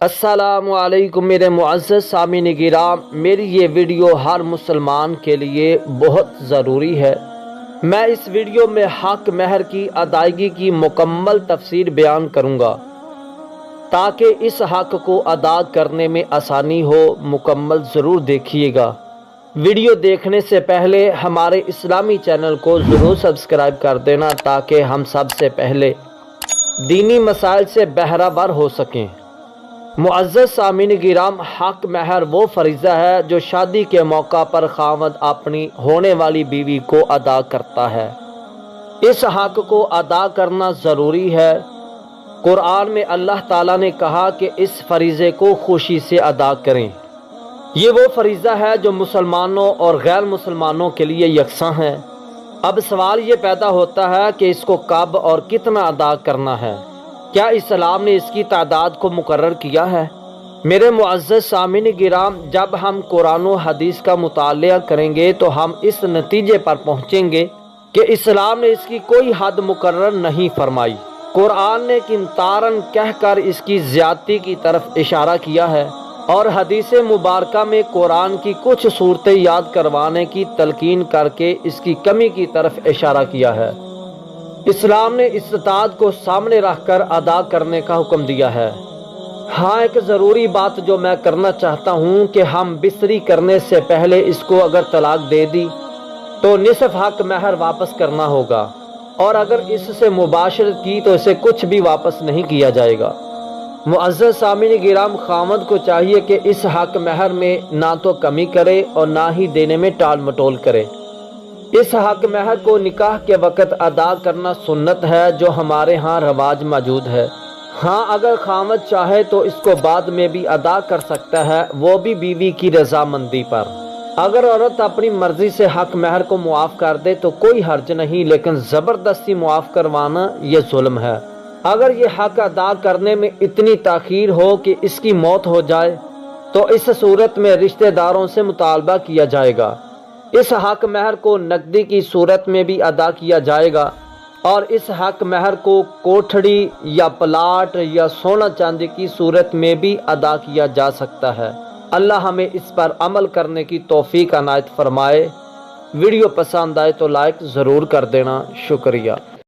السلام علیکم میرے معزز سامعین کرام، میری یہ ویڈیو ہر مسلمان کے لیے بہت ضروری ہے۔ میں اس ویڈیو میں حق مہر کی ادائیگی کی مکمل تفسیر بیان کروں گا تاکہ اس حق کو ادا کرنے میں آسانی ہو۔ مکمل ضرور دیکھیے گا۔ ویڈیو دیکھنے سے پہلے ہمارے اسلامی چینل کو ضرور سبسکرائب کر دینا تاکہ ہم سب سے پہلے دینی مسائل سے بہرہ بر ہو سکیں۔ معزز سامعین کرام، حق مہر وہ فریضہ ہے جو شادی کے موقع پر خاوند اپنی ہونے والی بیوی کو ادا کرتا ہے۔ اس حق کو ادا کرنا ضروری ہے۔ قرآن میں اللہ تعالیٰ نے کہا کہ اس فریضے کو خوشی سے ادا کریں۔ یہ وہ فریضہ ہے جو مسلمانوں اور غیر مسلمانوں کے لیے یکساں ہے۔ اب سوال یہ پیدا ہوتا ہے کہ اس کو کب اور کتنا ادا کرنا ہے؟ کیا اسلام نے اس کی تعداد کو مقرر کیا ہے؟ میرے معزز سامعین کرام، جب ہم قرآن و حدیث کا مطالعہ کریں گے تو ہم اس نتیجے پر پہنچیں گے کہ اسلام نے اس کی کوئی حد مقرر نہیں فرمائی۔ قرآن نے کنتارن کہہ کر اس کی زیادتی کی طرف اشارہ کیا ہے، اور حدیث مبارکہ میں قرآن کی کچھ صورتیں یاد کروانے کی تلقین کر کے اس کی کمی کی طرف اشارہ کیا ہے۔ اسلام نے استطاعت کو سامنے رکھ کر ادا کرنے کا حکم دیا ہے۔ ہاں، ایک ضروری بات جو میں کرنا چاہتا ہوں کہ ہم بستری کرنے سے پہلے اس کو اگر طلاق دے دی تو نصف حق مہر واپس کرنا ہوگا، اور اگر اس سے مباشرت کی تو اسے کچھ بھی واپس نہیں کیا جائے گا۔ معزز سامعین کرام، خاوند کو چاہیے کہ اس حق مہر میں نہ تو کمی کرے اور نہ ہی دینے میں ٹال مٹول کرے۔ اس حق مہر کو نکاح کے وقت ادا کرنا سنت ہے جو ہمارے ہاں رواج موجود ہے۔ ہاں، اگر خاوند چاہے تو اس کو بعد میں بھی ادا کر سکتا ہے، وہ بھی بیوی کی رضامندی پر۔ اگر عورت اپنی مرضی سے حق مہر کو معاف کر دے تو کوئی حرج نہیں، لیکن زبردستی معاف کروانا یہ ظلم ہے۔ اگر یہ حق ادا کرنے میں اتنی تاخیر ہو کہ اس کی موت ہو جائے تو اس صورت میں رشتہ داروں سے مطالبہ کیا جائے گا۔ اس حق مہر کو نقدی کی صورت میں بھی ادا کیا جائے گا، اور اس حق مہر کو کوٹھڑی یا پلاٹ یا سونا چاندی کی صورت میں بھی ادا کیا جا سکتا ہے۔ اللہ ہمیں اس پر عمل کرنے کی توفیق عنایت فرمائے۔ ویڈیو پسند آئے تو لائک ضرور کر دینا۔ شکریہ۔